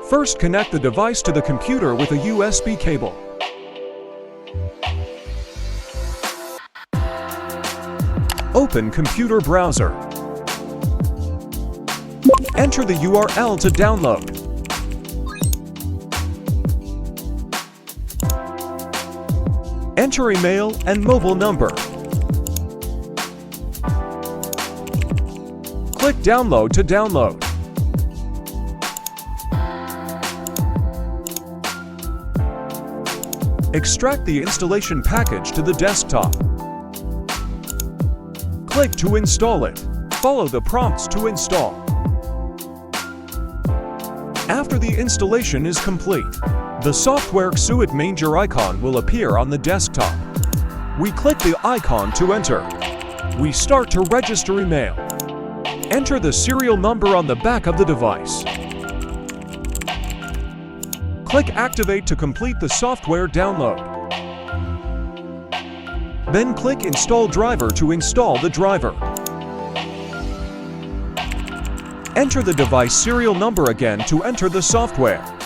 First, connect the device to the computer with a USB cable. Open computer browser. Enter the URL to download. Enter email and mobile number. Click Download to download. Extract the installation package to the desktop. Click to install it. Follow the prompts to install. After the installation is complete, the software Suite Manager icon will appear on the desktop. We click the icon to enter. We start to register email. Enter the serial number on the back of the device. Click Activate to complete the software download. Then click Install Driver to install the driver. Enter the device serial number again to enter the software.